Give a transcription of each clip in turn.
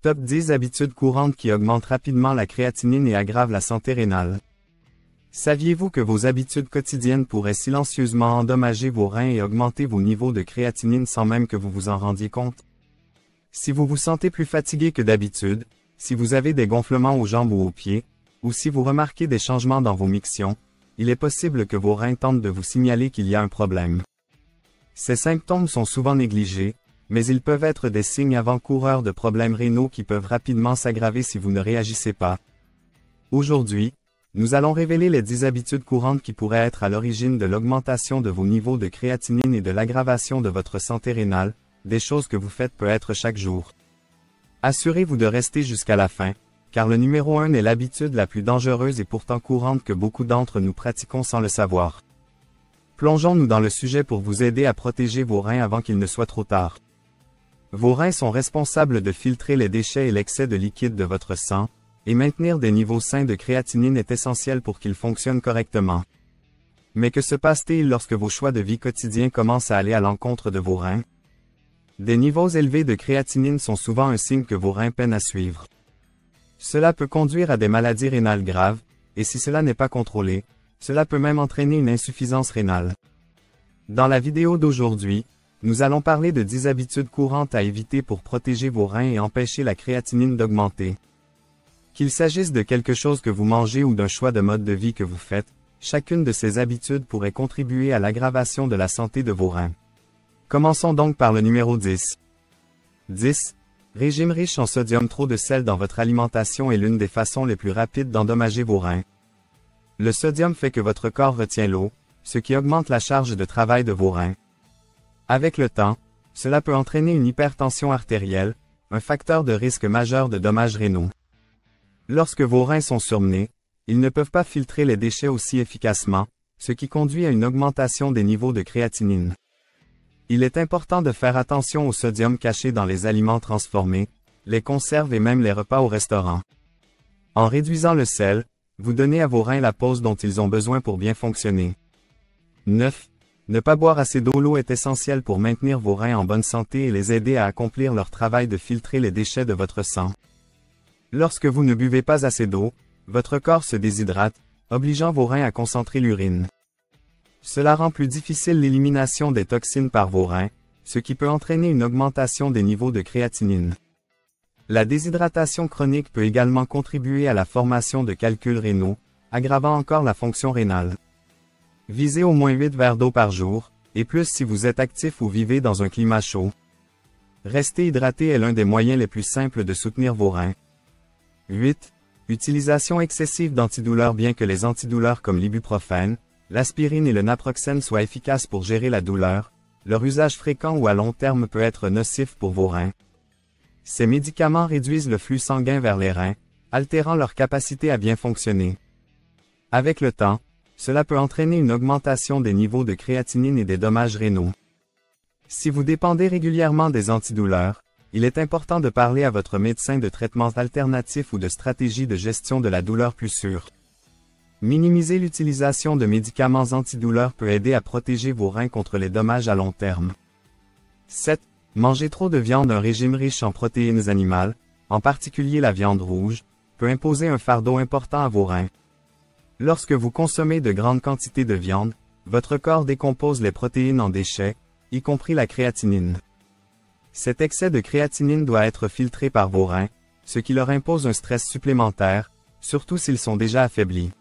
Top 10 habitudes courantes qui augmentent rapidement la créatinine et aggravent la santé rénale. Saviez-vous que vos habitudes quotidiennes pourraient silencieusement endommager vos reins et augmenter vos niveaux de créatinine sans même que vous vous en rendiez compte? Si vous vous sentez plus fatigué que d'habitude, si vous avez des gonflements aux jambes ou aux pieds, ou si vous remarquez des changements dans vos mictions, il est possible que vos reins tentent de vous signaler qu'il y a un problème. Ces symptômes sont souvent négligés, mais ils peuvent être des signes avant-coureurs de problèmes rénaux qui peuvent rapidement s'aggraver si vous ne réagissez pas. Aujourd'hui, nous allons révéler les 10 habitudes courantes qui pourraient être à l'origine de l'augmentation de vos niveaux de créatinine et de l'aggravation de votre santé rénale, des choses que vous faites peut-être chaque jour. Assurez-vous de rester jusqu'à la fin, car le numéro 1 est l'habitude la plus dangereuse et pourtant courante que beaucoup d'entre nous pratiquons sans le savoir. Plongeons-nous dans le sujet pour vous aider à protéger vos reins avant qu'il ne soit trop tard. Vos reins sont responsables de filtrer les déchets et l'excès de liquide de votre sang, et maintenir des niveaux sains de créatinine est essentiel pour qu'ils fonctionnent correctement. Mais que se passe-t-il lorsque vos choix de vie quotidiens commencent à aller à l'encontre de vos reins? Des niveaux élevés de créatinine sont souvent un signe que vos reins peinent à suivre. Cela peut conduire à des maladies rénales graves, et si cela n'est pas contrôlé, cela peut même entraîner une insuffisance rénale. Dans la vidéo d'aujourd'hui, nous allons parler de 10 habitudes courantes à éviter pour protéger vos reins et empêcher la créatinine d'augmenter. Qu'il s'agisse de quelque chose que vous mangez ou d'un choix de mode de vie que vous faites, chacune de ces habitudes pourrait contribuer à l'aggravation de la santé de vos reins. Commençons donc par le numéro 10. 10. Régime riche en sodium. Trop de sel dans votre alimentation est l'une des façons les plus rapides d'endommager vos reins. Le sodium fait que votre corps retient l'eau, ce qui augmente la charge de travail de vos reins. Avec le temps, cela peut entraîner une hypertension artérielle, un facteur de risque majeur de dommages rénaux. Lorsque vos reins sont surmenés, ils ne peuvent pas filtrer les déchets aussi efficacement, ce qui conduit à une augmentation des niveaux de créatinine. Il est important de faire attention au sodium caché dans les aliments transformés, les conserves et même les repas au restaurant. En réduisant le sel, vous donnez à vos reins la pause dont ils ont besoin pour bien fonctionner. 9. Ne pas boire assez d'eau. L'eau est essentielle pour maintenir vos reins en bonne santé et les aider à accomplir leur travail de filtrer les déchets de votre sang. Lorsque vous ne buvez pas assez d'eau, votre corps se déshydrate, obligeant vos reins à concentrer l'urine. Cela rend plus difficile l'élimination des toxines par vos reins, ce qui peut entraîner une augmentation des niveaux de créatinine. La déshydratation chronique peut également contribuer à la formation de calculs rénaux, aggravant encore la fonction rénale. Visez au moins 8 verres d'eau par jour, et plus si vous êtes actif ou vivez dans un climat chaud. Rester hydraté est l'un des moyens les plus simples de soutenir vos reins. 8. Utilisation excessive d'antidouleurs. Bien que les antidouleurs comme l'ibuprofène, l'aspirine et le naproxène soient efficaces pour gérer la douleur, leur usage fréquent ou à long terme peut être nocif pour vos reins. Ces médicaments réduisent le flux sanguin vers les reins, altérant leur capacité à bien fonctionner. Avec le temps, cela peut entraîner une augmentation des niveaux de créatinine et des dommages rénaux. Si vous dépendez régulièrement des antidouleurs, il est important de parler à votre médecin de traitements alternatifs ou de stratégies de gestion de la douleur plus sûres. Minimiser l'utilisation de médicaments antidouleurs peut aider à protéger vos reins contre les dommages à long terme. 7. Manger trop de viande. Un régime riche en protéines animales, en particulier la viande rouge, peut imposer un fardeau important à vos reins. Lorsque vous consommez de grandes quantités de viande, votre corps décompose les protéines en déchets, y compris la créatinine. Cet excès de créatinine doit être filtré par vos reins, ce qui leur impose un stress supplémentaire, surtout s'ils sont déjà affaiblis.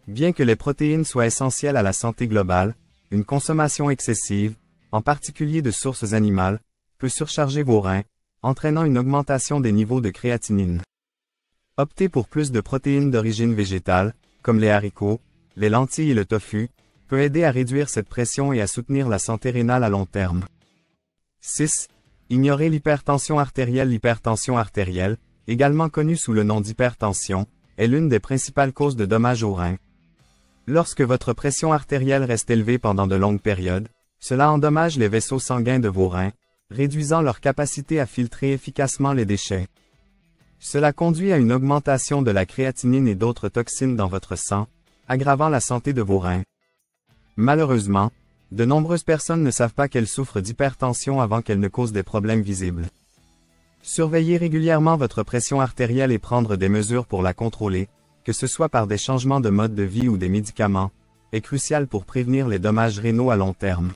Bien que les protéines soient essentielles à la santé globale, une consommation excessive, en particulier de sources animales, peut surcharger vos reins, entraînant une augmentation des niveaux de créatinine. Optez pour plus de protéines d'origine végétale, comme les haricots, les lentilles et le tofu, peut aider à réduire cette pression et à soutenir la santé rénale à long terme. 6. Ignorez l'hypertension artérielle. L'hypertension artérielle, également connue sous le nom d'hypertension, est l'une des principales causes de dommages aux reins. Lorsque votre pression artérielle reste élevée pendant de longues périodes, cela endommage les vaisseaux sanguins de vos reins, réduisant leur capacité à filtrer efficacement les déchets. Cela conduit à une augmentation de la créatinine et d'autres toxines dans votre sang, aggravant la santé de vos reins. Malheureusement, de nombreuses personnes ne savent pas qu'elles souffrent d'hypertension avant qu'elle ne cause des problèmes visibles. Surveillez régulièrement votre pression artérielle et prendre des mesures pour la contrôler, que ce soit par des changements de mode de vie ou des médicaments, est crucial pour prévenir les dommages rénaux à long terme.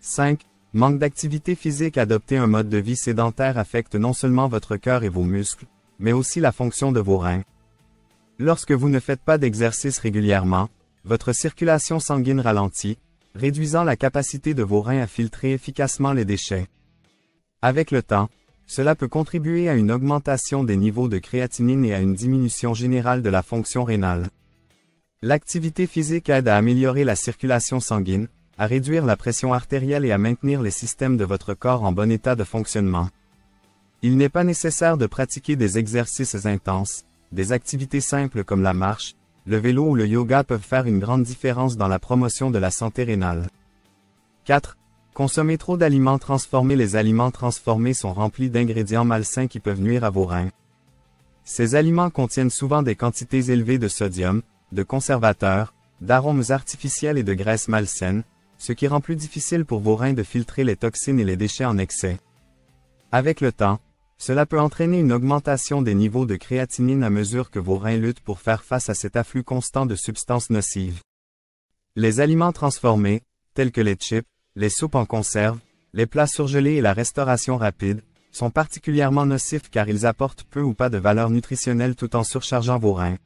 5. Manque d'activité physique. Adopter un mode de vie sédentaire affecte non seulement votre cœur et vos muscles, mais aussi la fonction de vos reins. Lorsque vous ne faites pas d'exercice régulièrement, votre circulation sanguine ralentit, réduisant la capacité de vos reins à filtrer efficacement les déchets. Avec le temps, cela peut contribuer à une augmentation des niveaux de créatinine et à une diminution générale de la fonction rénale. L'activité physique aide à améliorer la circulation sanguine, à réduire la pression artérielle et à maintenir les systèmes de votre corps en bon état de fonctionnement. Il n'est pas nécessaire de pratiquer des exercices intenses, des activités simples comme la marche, le vélo ou le yoga peuvent faire une grande différence dans la promotion de la santé rénale. 4. Consommer trop d'aliments transformés. Les aliments transformés sont remplis d'ingrédients malsains qui peuvent nuire à vos reins. Ces aliments contiennent souvent des quantités élevées de sodium, de conservateurs, d'arômes artificiels et de graisses malsaines, ce qui rend plus difficile pour vos reins de filtrer les toxines et les déchets en excès. Avec le temps, cela peut entraîner une augmentation des niveaux de créatinine à mesure que vos reins luttent pour faire face à cet afflux constant de substances nocives. Les aliments transformés, tels que les chips, les soupes en conserve, les plats surgelés et la restauration rapide, sont particulièrement nocifs car ils apportent peu ou pas de valeur nutritionnelle tout en surchargeant vos reins.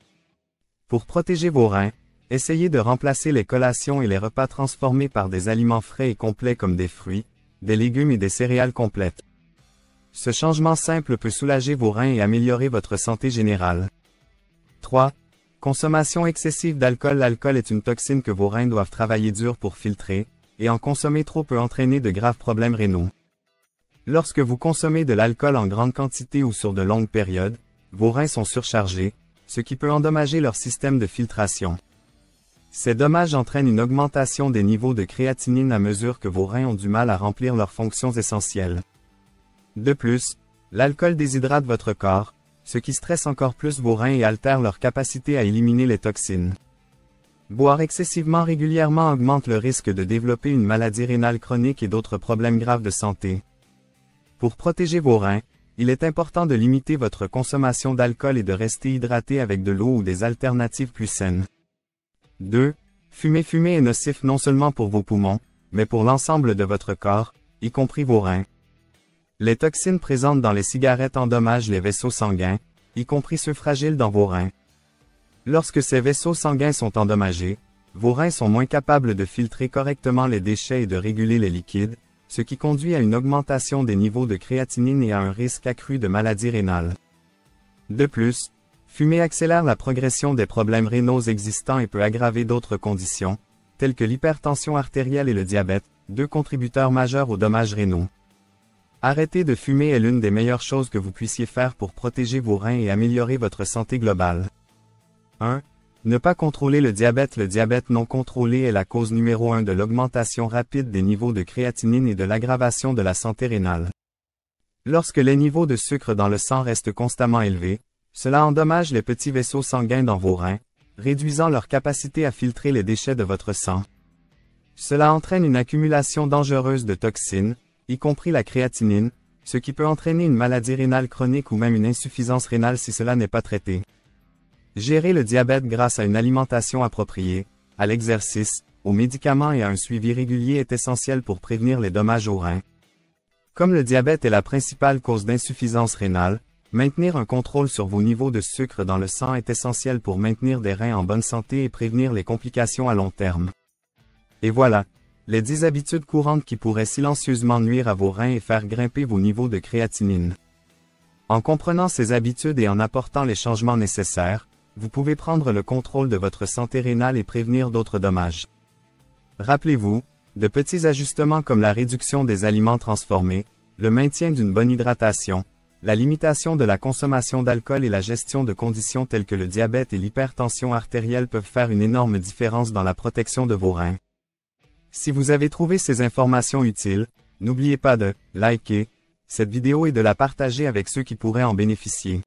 Pour protéger vos reins, essayez de remplacer les collations et les repas transformés par des aliments frais et complets comme des fruits, des légumes et des céréales complètes. Ce changement simple peut soulager vos reins et améliorer votre santé générale. 3. Consommation excessive d'alcool. L'alcool est une toxine que vos reins doivent travailler dur pour filtrer, et en consommer trop peut entraîner de graves problèmes rénaux. Lorsque vous consommez de l'alcool en grande quantité ou sur de longues périodes, vos reins sont surchargés, ce qui peut endommager leur système de filtration. Ces dommages entraînent une augmentation des niveaux de créatinine à mesure que vos reins ont du mal à remplir leurs fonctions essentielles. De plus, l'alcool déshydrate votre corps, ce qui stresse encore plus vos reins et altère leur capacité à éliminer les toxines. Boire excessivement régulièrement augmente le risque de développer une maladie rénale chronique et d'autres problèmes graves de santé. Pour protéger vos reins, il est important de limiter votre consommation d'alcool et de rester hydraté avec de l'eau ou des alternatives plus saines. 2. Fumer est nocif non seulement pour vos poumons, mais pour l'ensemble de votre corps, y compris vos reins. Les toxines présentes dans les cigarettes endommagent les vaisseaux sanguins, y compris ceux fragiles dans vos reins. Lorsque ces vaisseaux sanguins sont endommagés, vos reins sont moins capables de filtrer correctement les déchets et de réguler les liquides, ce qui conduit à une augmentation des niveaux de créatinine et à un risque accru de maladies rénales. De plus, fumer accélère la progression des problèmes rénaux existants et peut aggraver d'autres conditions, telles que l'hypertension artérielle et le diabète, deux contributeurs majeurs aux dommages rénaux. Arrêter de fumer est l'une des meilleures choses que vous puissiez faire pour protéger vos reins et améliorer votre santé globale. 1. Ne pas contrôler le diabète. Le diabète non contrôlé est la cause numéro 1 de l'augmentation rapide des niveaux de créatinine et de l'aggravation de la santé rénale. Lorsque les niveaux de sucre dans le sang restent constamment élevés, cela endommage les petits vaisseaux sanguins dans vos reins, réduisant leur capacité à filtrer les déchets de votre sang. Cela entraîne une accumulation dangereuse de toxines, y compris la créatinine, ce qui peut entraîner une maladie rénale chronique ou même une insuffisance rénale si cela n'est pas traité. Gérer le diabète grâce à une alimentation appropriée, à l'exercice, aux médicaments et à un suivi régulier est essentiel pour prévenir les dommages aux reins. Comme le diabète est la principale cause d'insuffisance rénale, maintenir un contrôle sur vos niveaux de sucre dans le sang est essentiel pour maintenir des reins en bonne santé et prévenir les complications à long terme. Et voilà, les 10 habitudes courantes qui pourraient silencieusement nuire à vos reins et faire grimper vos niveaux de créatinine. En comprenant ces habitudes et en apportant les changements nécessaires, vous pouvez prendre le contrôle de votre santé rénale et prévenir d'autres dommages. Rappelez-vous, de petits ajustements comme la réduction des aliments transformés, le maintien d'une bonne hydratation, la limitation de la consommation d'alcool et la gestion de conditions telles que le diabète et l'hypertension artérielle peuvent faire une énorme différence dans la protection de vos reins. Si vous avez trouvé ces informations utiles, n'oubliez pas de liker cette vidéo et de la partager avec ceux qui pourraient en bénéficier.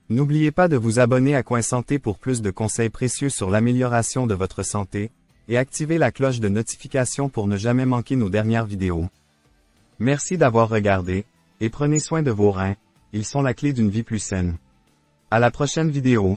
N'oubliez pas de vous abonner à Coin Santé pour plus de conseils précieux sur l'amélioration de votre santé, et activez la cloche de notification pour ne jamais manquer nos dernières vidéos. Merci d'avoir regardé, Et prenez soin de vos reins, ils sont la clé d'une vie plus saine. À la prochaine vidéo.